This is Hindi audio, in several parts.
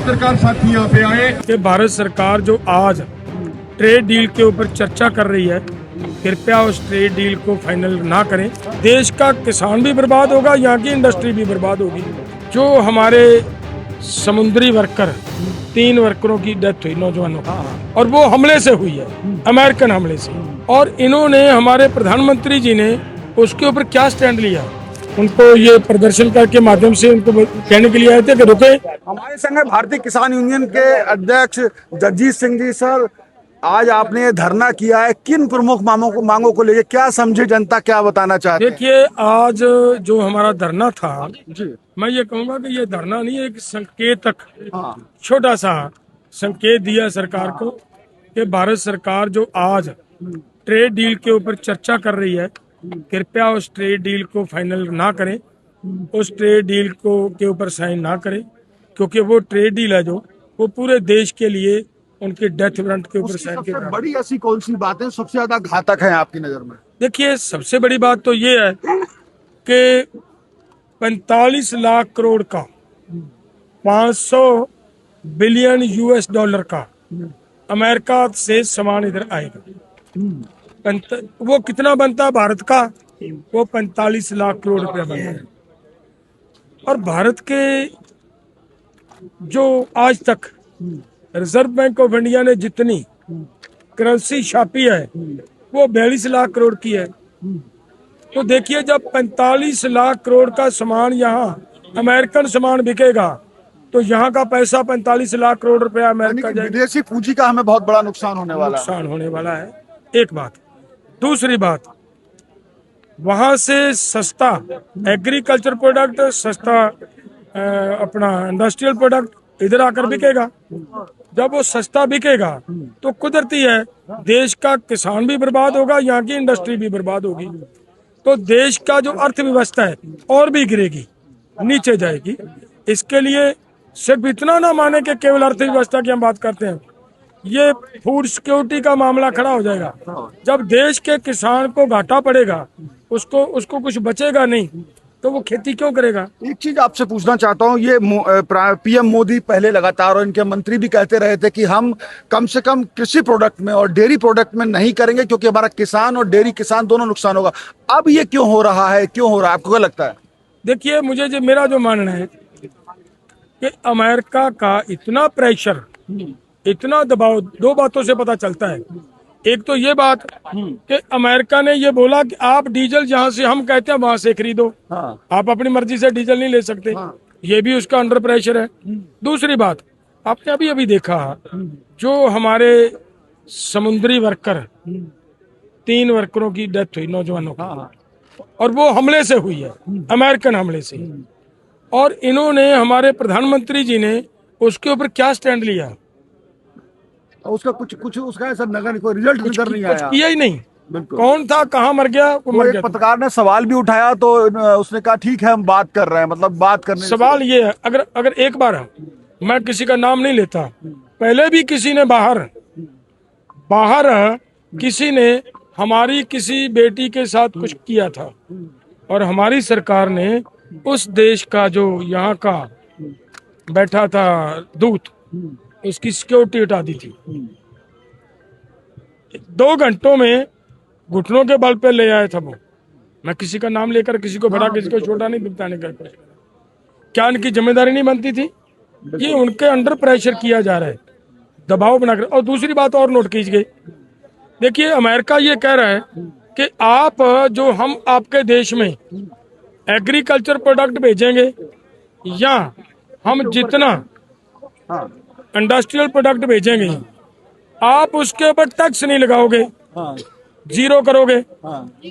पत्रकार साथी यहाँ पे आए कि भारत सरकार जो आज ट्रेड डील के ऊपर चर्चा कर रही है, कृपया उस ट्रेड डील को फाइनल ना करें। देश का किसान भी बर्बाद होगा, यहाँ की इंडस्ट्री भी बर्बाद होगी। जो हमारे समुद्री वर्कर 3 वर्करों की डेथ हुई, नौजवानों की, और वो हमले से हुई है, अमेरिकन हमले से। और इन्होंने, हमारे प्रधानमंत्री जी ने उसके ऊपर क्या स्टैंड लिया? उनको ये प्रदर्शन के माध्यम से उनको कहने के लिए आए थे कि रुके। हमारे संग है भारतीय किसान यूनियन के अध्यक्ष जगजीत सिंह जी। सर, आज आपने ये धरना किया है, किन प्रमुख मांगों को लेके क्या समझे जनता, क्या बताना चाहते हैं? देखिए, आज जो हमारा धरना था जी, मैं ये कहूँगा कि ये धरना नहीं, एक संकेतक, छोटा सा संकेत दिया सरकार को कि भारत सरकार जो आज ट्रेड डील के ऊपर चर्चा कर रही है, कृपया उस ट्रेड डील को फाइनल ना करें, उस ट्रेड डील को के ऊपर साइन ना करें, क्योंकि वो ट्रेड डील है जो वो पूरे देश के लिए उनके डेथ वारंट के ऊपर साइन सबसे बड़ी ऐसी कौन सी बातें सबसे ज्यादा घातक है आपकी नजर में? देखिए, सबसे बड़ी बात तो ये है कि 45 लाख करोड़ का 500 बिलियन US डॉलर का अमेरिका से सामान इधर आएगा। वो कितना बनता है भारत का? वो 45 लाख करोड़ रुपया बनता है। और भारत के जो आज तक रिजर्व बैंक ऑफ इंडिया ने जितनी करेंसी छापी है वो 42 लाख करोड़ की है। तो देखिए, जब 45 लाख करोड़ का सामान यहाँ अमेरिकन सामान बिकेगा तो यहाँ का पैसा 45 लाख करोड़ रुपया अमेरिका जाएगा। विदेशी पूंजी का हमें बहुत बड़ा नुकसान होने वाला है। एक बात। दूसरी बात, वहां से सस्ता एग्रीकल्चर प्रोडक्ट, सस्ता अपना इंडस्ट्रियल प्रोडक्ट इधर आकर बिकेगा। जब वो सस्ता बिकेगा तो कुदरती है देश का किसान भी बर्बाद होगा, यहाँ की इंडस्ट्री भी बर्बाद होगी। तो देश का जो अर्थव्यवस्था है और भी गिरेगी, नीचे जाएगी। इसके लिए सिर्फ इतना ना माने कि केवल अर्थव्यवस्था की हम बात करते हैं, ये फूड सिक्योरिटी का मामला खड़ा हो जाएगा। जब देश के किसान को घाटा पड़ेगा, उसको कुछ बचेगा नहीं, तो वो खेती क्यों करेगा? एक चीज आपसे पूछना चाहता हूँ, ये पीएम मोदी पहले लगातार और इनके मंत्री भी कहते रहे थे कि हम कम से कम कृषि प्रोडक्ट में और डेयरी प्रोडक्ट में नहीं करेंगे क्योंकि हमारा किसान और डेयरी किसान दोनों नुकसान होगा। अब ये क्यों हो रहा है, आपको क्या लगता है? देखिए, मेरा जो मानना है कि अमेरिका का इतना प्रेशर, इतना दबाव, 2 बातों से पता चलता है। एक तो ये बात कि अमेरिका ने ये बोला कि आप डीजल जहां से हम कहते हैं वहां से खरीदो, आप अपनी मर्जी से डीजल नहीं ले सकते। ये भी उसका अंडर प्रेशर है। दूसरी बात, आपने अभी देखा जो हमारे समुद्री वर्कर 3 वर्करों की डेथ हुई, नौजवानों की, और वो हमले से हुई है, अमेरिकन हमले से। और इन्होंने, हमारे प्रधानमंत्री जी ने उसके ऊपर क्या स्टैंड लिया? उसका कुछ उसका ऐसा नगर कोई रिजल्ट नजर नहीं आया, किया ही नहीं। कौन था, कहाँ मर गया? वो मर गया। पत्रकार ने सवाल भी उठाया तो उसने कहा ठीक है हम बात कर रहे हैं, मतलब बात करने। सवाल ये है, अगर एक बार, मैं किसी का नाम नहीं लेता, पहले भी किसी ने बाहर किसी ने हमारी किसी बेटी के साथ कुछ किया था और हमारी सरकार ने उस देश का जो यहाँ का बैठा था दूत, उसकी सिक्योरिटी हटा दी थी। 2 घंटों में घुटनों के बल पे ले आया था वो। मैं किसी का नाम लेकर किसी को बड़ा किसी को छोटा नहीं बताने का। क्या इनकी जिम्मेदारी नहीं बनती थी? ये उनके अंडर प्रेशर किया जा रहा है, दबाव बनाकर। और दूसरी बात और नोट कीजिए, देखिए, अमेरिका ये कह रहा है कि आप जो हम आपके देश में एग्रीकल्चर प्रोडक्ट भेजेंगे या हम जितना इंडस्ट्रियल प्रोडक्ट भेजेंगे, आप उसके ऊपर टैक्स नहीं लगाओगे, 0 करोगे।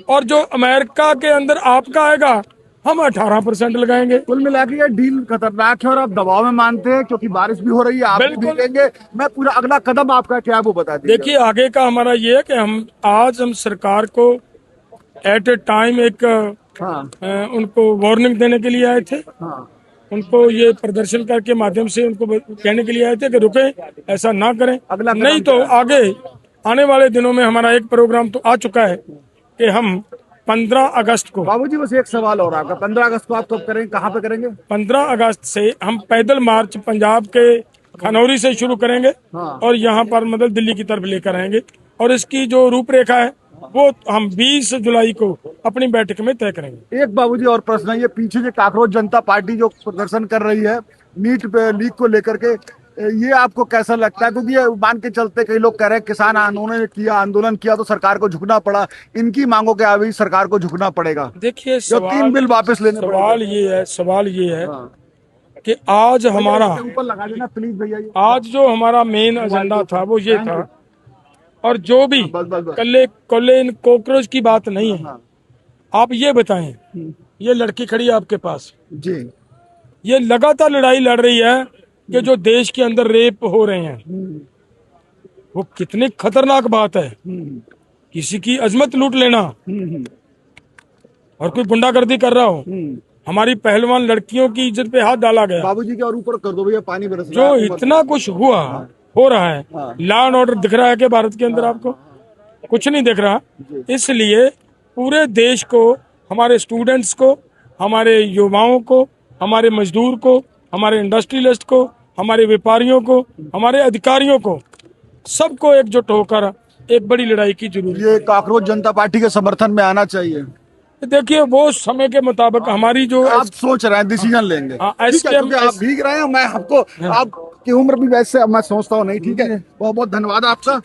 और जो अमेरिका के अंदर आपका आएगा, हम 18% लगाएंगे। कुल मिला के ये डील खतरनाक है और आप दबाव में मानते हैं क्योंकि बारिश भी हो रही है, आप भी देंगे। मैं पूरा अगला कदम आपका क्या है वो बता दीजिए। देखिए, आगे का हमारा ये है कि हम सरकार को एट ए टाइम एक उनको वार्निंग देने के लिए आए थे। उनको ये प्रदर्शन के माध्यम से उनको कहने के लिए आए थे कि रुके, ऐसा ना करें। नहीं तो आगे आने वाले दिनों में हमारा एक प्रोग्राम तो आ चुका है कि हम 15 अगस्त को। बाबूजी, बस एक सवाल और आपका, 15 अगस्त को आप कब करेंगे, कहाँ पे करेंगे? 15 अगस्त से हम पैदल मार्च पंजाब के खनौरी से शुरू करेंगे हाँ। और यहाँ पर मतलब दिल्ली की तरफ लेकर आएंगे और इसकी जो रूपरेखा है वो हम 20 जुलाई को अपनी बैठक में तय करेंगे। एक बाबूजी और प्रश्न है, ये पीछे जो कांकरोच जनता पार्टी जो प्रदर्शन कर रही है नीट पे लीक को लेकर के, ये आपको कैसा लगता है? क्योंकि ये मान के चलते कई लोग कह रहे हैं किसान आंदोलन किया तो सरकार को झुकना पड़ा, इनकी मांगों के आगे सरकार को झुकना पड़ेगा। देखिए जो 3 बिल वापस लेने सवाल ये है हाँ। कि आज हमारा ऊपर लगा देना प्लीज भैया ये। आज जो हमारा मेन एजेंडा था वो ये था, और जो भी बस। कल्ले इन कॉकरोच की बात नहीं है। हाँ। आप ये बताएं, ये लड़की खड़ी है आपके पास, जी। ये लगातार लड़ाई लड़ रही है कि जो देश के अंदर रेप हो रहे हैं वो कितनी खतरनाक बात है। किसी की अजमत लूट लेना और कोई गुंडागर्दी कर रहा हो, हमारी पहलवान लड़कियों की इज्जत पे हाथ डाला गया। बाबूजी के और ऊपर कर दो भैया, पानी बरस रहा जो है। इतना कुछ हो रहा है, लॉ एंड ऑर्डर दिख रहा है कि भारत के अंदर आपको कुछ नहीं दिख रहा। इसलिए पूरे देश को, हमारे स्टूडेंट्स को, हमारे युवाओं को, हमारे मजदूर को, हमारे इंडस्ट्रियलिस्ट को, हमारे व्यापारियों को, हमारे अधिकारियों को, सबको एकजुट होकर एक बड़ी लड़ाई की जरूरत है। ये कांकरोच जनता पार्टी के समर्थन में आना चाहिए। देखिए वो समय के मुताबिक हमारी जो आप सोच रहे हैं, डिसीजन लेंगे। हाँ, ठीक है, SKM क्योंकि आप भीग रहे हैं, मैं आपको आपकी उम्र भी वैसे मैं सोचता हूँ नहीं। ठीक है, बहुत बहुत धन्यवाद आपका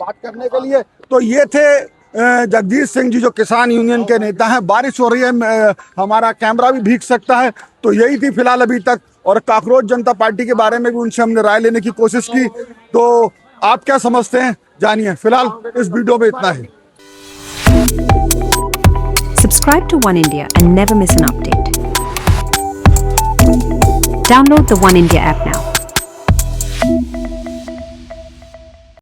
बात करने के लिए। तो ये थे जगदीश सिंह जी जो किसान यूनियन के नेता हैं। बारिश हो रही है, हमारा कैमरा भी भीग सकता है। तो यही थी फिलहाल अभी तक, और कांकरोच जनता पार्टी के बारे में भी उनसे हमने राय लेने की कोशिश की। तो आप क्या समझते हैं जानिए। फिलहाल इस वीडियो में इतना ही। Subscribe to One India and never miss an update. Download the One India app now.